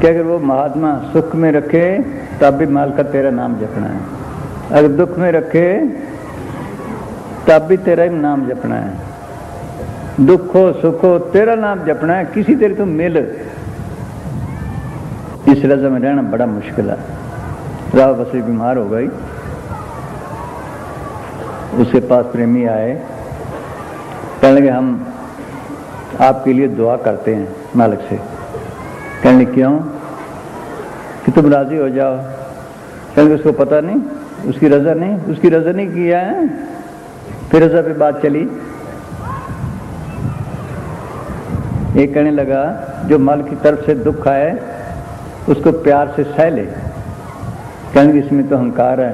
कि अगर वो महात्मा सुख में रखे तब भी माल का तेरा नाम जपना है, अगर दुख में रखे तब भी तेरा ही नाम जपना है, दुख हो सुख हो तेरा नाम जपना है, किसी तेरे तो मिल। इस रजा में रहना बड़ा मुश्किल है। राव बसरी बीमार हो गई, उसके पास प्रेमी आए, कहने लगे हम आपके लिए दुआ करते हैं मालिक से। कहने क्यों? कि तुम राजी हो जाओ। कहने उसको पता नहीं, उसकी रजा नहीं, उसकी रजा नहीं किया है। फिर रजा पे बात चली। एक कहने लगा जो मालिक की तरफ से दुख आए उसको प्यार से सह ले। कहने इसमें तो अहंकार है।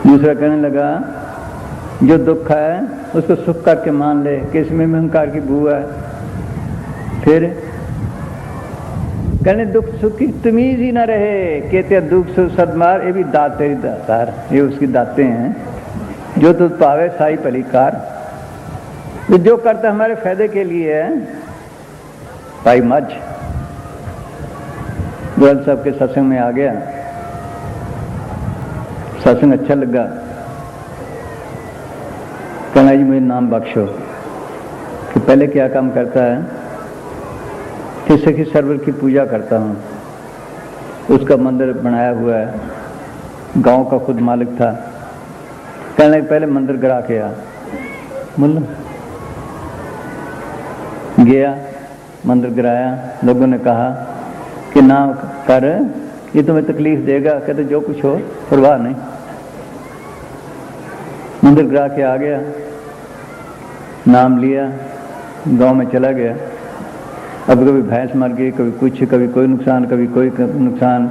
दूसरा कहने लगा जो दुख है उसको सुख करके मान ले कि इसमें अहंकार की बू है। फिर कहने दुख सुख की तमीज ही ना रहे, कहते दुख सुख सदमार, ये भी दात तेरी दातार, ये उसकी दाते हैं। जो तू पावे साई पलीकार, तो जो करता हमारे फायदे के लिए है। भाई मझ ग्रंथ साहब के सत्संग में आ गया, सत्संग अच्छा लगा। कहना जी मुझे नाम बख्शो कि पहले क्या काम करता है कि सखी सरवर की पूजा करता हूँ। उसका मंदिर बनाया हुआ है, गांव का खुद मालिक था। कहने पहले मंदिर गिरा के आ। बोलो गया, मंदिर गिराया। लोगों ने कहा कि ना कर, ये तुम्हें तकलीफ देगा। कहते जो कुछ हो परवाह नहीं। मंदिर गिरा के आ गया, नाम लिया, गांव में चला गया। अब कभी भैंस मर गई, कभी कुछ, कभी कोई नुकसान, कभी कोई नुकसान,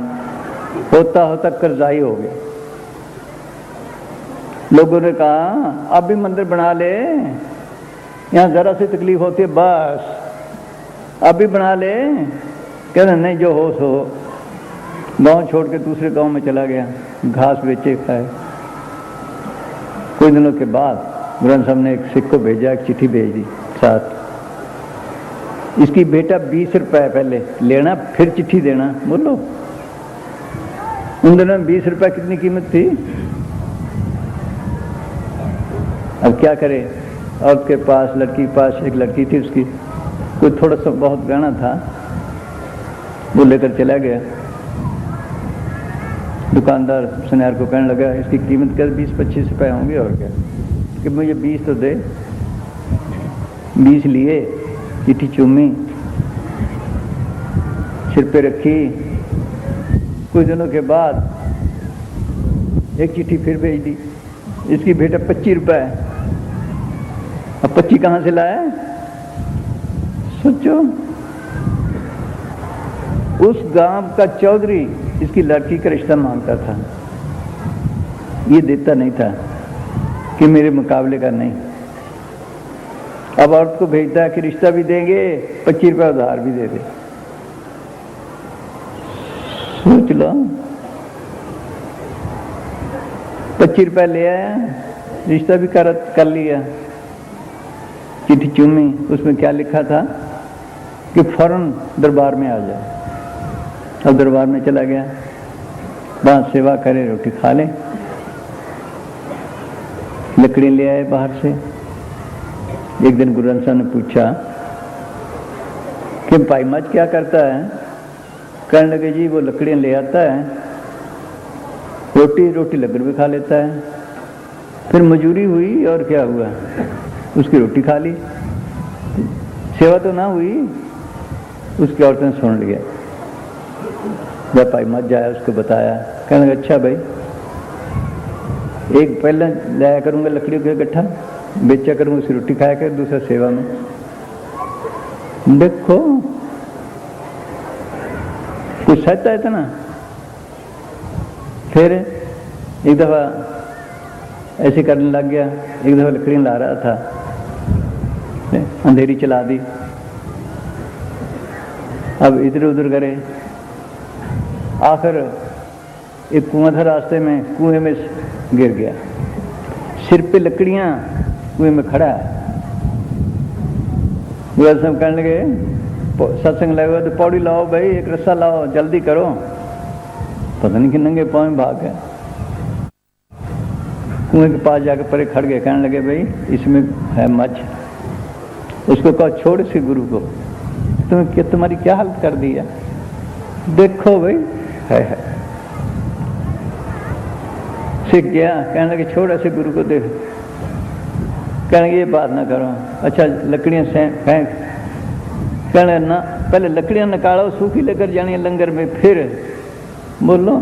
होता होता कर्जाई हो गया। लोगों ने कहा अब भी मंदिर बना ले, यहाँ जरा सी तकलीफ होती है बस, अब भी बना ले। कहना नहीं जो हो सो। गांव छोड़ के दूसरे गांव में चला गया, घास बेचे खाए। कुछ दिनों के बाद ग्रंथ साहब ने एक सिख को भेजा, एक चिट्ठी भेज दी साथ। इसकी बेटा 20 रुपए पहले लेना फिर चिट्ठी देना। बोलो उन दिनों में 20 रुपए कितनी कीमत थी। अब क्या करे, और उसके पास लड़की के पास एक लड़की थी, उसकी कोई थोड़ा सा बहुत गहना था, वो लेकर चला गया। दुकानदार सुनार को कहने लगा इसकी कीमत कर 20-25 रुपए होंगे और क्या, कि मुझे 20 तो दे। 20 लिए, चिट्ठी चूमी, सिर पे रखी। कुछ दिनों के बाद एक चिट्ठी फिर भेज दी, इसकी बेटा 25 रुपए। अब 25 कहां से लाया? सोचो, उस गांव का चौधरी इसकी लड़की का रिश्ता मांगता था, ये देता नहीं था कि मेरे मुकाबले का नहीं। अब औरत को भेजता है कि रिश्ता भी देंगे, 25 रुपए उधार भी दे दे। सोच लो, 25 रुपए ले आया, रिश्ता भी कर लिया। चिट्ठी चूमी, उसमें क्या लिखा था कि फौरन दरबार में आ जाए। अब दरबार में चला गया, वहां सेवा करे, रोटी खा ले। लकड़ी ले आए बाहर से। एक दिन गुरु ग्रंथ साहब ने पूछा कि भाई मज क्या करता है? कहने लगे जी वो लकड़ियां ले आता है, रोटी लकड़ भी खा लेता है। फिर मजूरी हुई और क्या हुआ, उसकी रोटी खा ली, सेवा तो ना हुई। उसकी औरत ने सुन लिया। जब भाई मत जाया उसको बताया, कहने लगा अच्छा भाई, एक पहले लाया करूंगा लकड़ियों का इकट्ठा, बेचा करूंगा, उसकी रोटी खाया कर, दूसरा सेवा में। देखो कुछ सहता है इतना। फिर एक दफा ऐसे करने लग गया। एक दफा लकड़ियां ला रहा था, अंधेरी चला दी। अब इधर उधर करे, आखिर एक कुआं था रास्ते में, कुएं में गिर गया। सिर पे लकड़ियां, कुएं में खड़ा है। गुरु साहब कहने लगे सत्संग लगे हुए तो पौड़ी लाओ भाई, एक रस्सा लाओ, जल्दी करो। पता नहीं कि नंगे पाँव में भाग गए, कुएं के पास जाकर परे खड़ गए, कहने लगे भाई इसमें है मच्छ। उसको कहो छोड़ इसी गुरु को, तुम्हारी क्या हालत कर दी है, देखो भाई है। सीख गया, कहने लगे छोड़ ऐसे गुरु को, देख। कहने लगे ये बात ना करो, अच्छा लकड़ियां फेंक। कहने ना पहले लकड़ियां निकालो, सूखी लेकर जानी है लंगर में, फिर बोलो।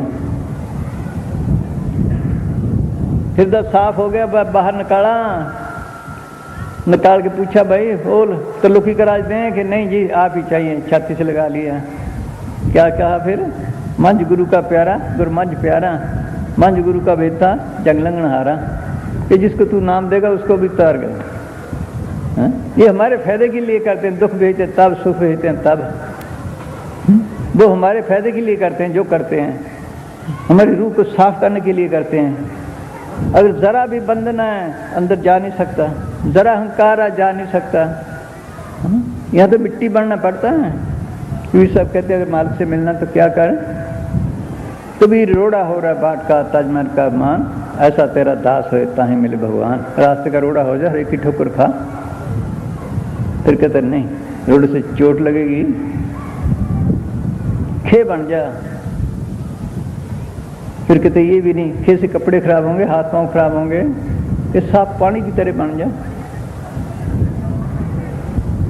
हृदय साफ हो गया, बाहर निकाला, निकाल के पूछा भाई बोल तल्लुकी कराज दें कि नहीं जी आप ही चाहिए, छाती से लगा लिया। क्या कहा फिर, मंझ गुरु का प्यारा, गुरु मंझ प्यारा, मंझ गुरु का बेटा जंग लंगन हारा, कि जिसको तू नाम देगा उसको भी तार गए। ये हमारे फायदे के लिए करते हैं, दुख भेजते हैं तब, सुख भेजते हैं तब। वो हमारे फायदे के लिए करते हैं, जो करते हैं हमारी रूह को साफ करने के लिए करते हैं। अगर जरा भी बंधन है अंदर जा नहीं सकता, जरा अहंकार है जा नहीं सकता। यहाँ तो मिट्टी बनना पड़ता है। ये सब कहते हैं अगर मालिक से मिलना तो क्या कर, तो भी रोड़ा हो रहा है बाट का ताजमहल का मान, ऐसा तेरा दास हो ताही मिले भगवान। रास्ते का रोड़ा हो जा, एक ही ठोकर खा। फिर कहते नहीं रोड से चोट लगेगी, खे बन जा। फिर कहते ये भी नहीं, खे से कपड़े खराब होंगे, हाथ पांव खराब होंगे, ये साफ पानी की तरह बन जा।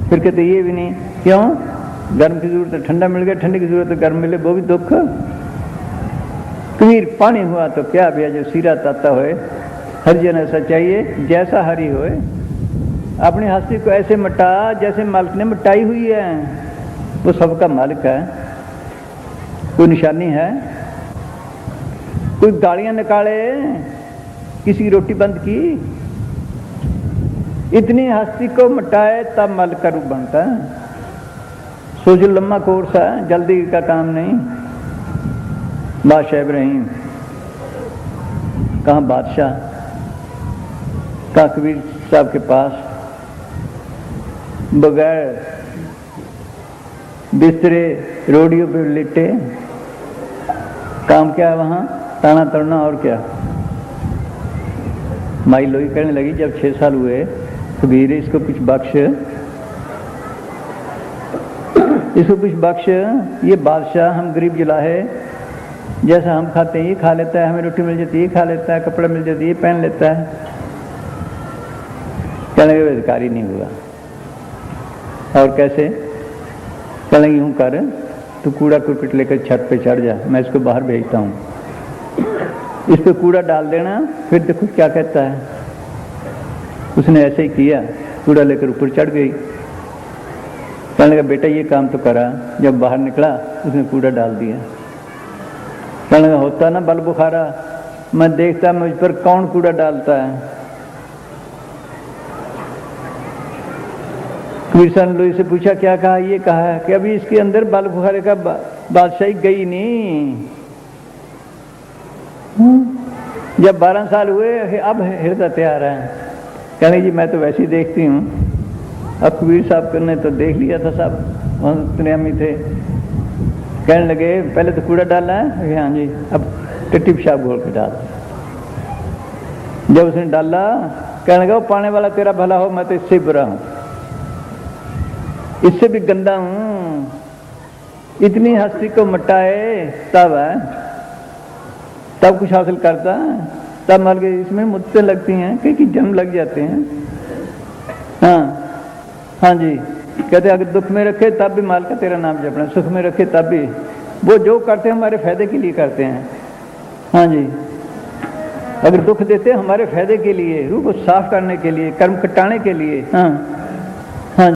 फिर कहते ये भी नहीं, क्यों, गर्म की जरूरत है ठंडा मिल गया, ठंडी की जरूरत है गर्म मिले, वो भी दुख। कबीर पानी हुआ तो क्या भैया जो सीरा ताता होए, हरिजन ऐसा चाहिए जैसा हरि होए। अपनी हस्ती को ऐसे मिटा जैसे मालिक ने मिटाई हुई है। वो सबका मालिक है, कोई निशानी है, कोई गालियां निकाले, किसी की रोटी बंद की, इतनी हस्ती को मिटाए तब मालिक का रूप बनता है। सोचो लम्बा कोर्स है, जल्दी का काम नहीं। बादशाह इब्राहिम, कहाँ बादशाह, कहाँ कबीर साहब के पास बगैर बिस्तरे रोडियों पे लेटे, काम क्या है वहाँ, ताना तड़ना और क्या। माई लोई करने लगी जब 6 साल हुए, कबीर इसको कुछ बख्श, इसको कुछ बख्श, ये बादशाह हम गरीब जुलाहे, जैसा हम खाते हैं ये खा लेता है, हमें रोटी मिल जाती है ये खा लेता है, कपड़ा मिल जाती है ये पहन लेता है। कहने लगे अधिकारी नहीं हुआ। और कैसे, कहने लगे यूँ कर, तू कूड़ा कुरपिट लेकर छत पे चढ़ जा, मैं इसको बाहर भेजता हूँ, इस पे कूड़ा डाल देना, फिर देखो क्या कहता है। उसने ऐसे ही किया, कूड़ा लेकर ऊपर चढ़ गई। कहने लगा बेटा ये काम तो करा। जब बाहर निकला उसने कूड़ा डाल दिया। कहने लगा होता ना बल बुखारा, मैं देखता मुझ पर कौन कूड़ा डालता है। कबीर साहब ने लोई से पूछा क्या कहा, ये कहा है कि अभी इसके अंदर बल बुखारे का बादशाही गई नहीं। जब 12 साल हुए अब हृदय तैयार है। कहने जी मैं तो वैसे ही देखती हूँ। अब कबीर साहब ने तो देख लिया था, सब नियमी थे। कहने लगे पहले तो कूड़ा डालना है, हाँ जी, अब टट्टी पेशाब घोल के डाल। जब उसने डाला, कहने लगा पाने वाला तेरा भला हो, मैं तो इससे बुरा हूँ, इससे भी गंदा हूँ। इतनी हस्ती को मिटाए तब है, तब कुछ हासिल करता है, तब मर गए। इसमें मुद्दे लगती हैं, कई जन्म लग जाते हैं। हाँ जी, कहते अगर दुख में रखे तब भी माल का तेरा नाम जपना, सुख में रखे तब भी। वो जो करते हैं हमारे फायदे के लिए करते हैं। हाँ जी, अगर दुख देते हैं हमारे फायदे के लिए, रूह को साफ करने के लिए, कर्म कटाने के लिए। हाँ,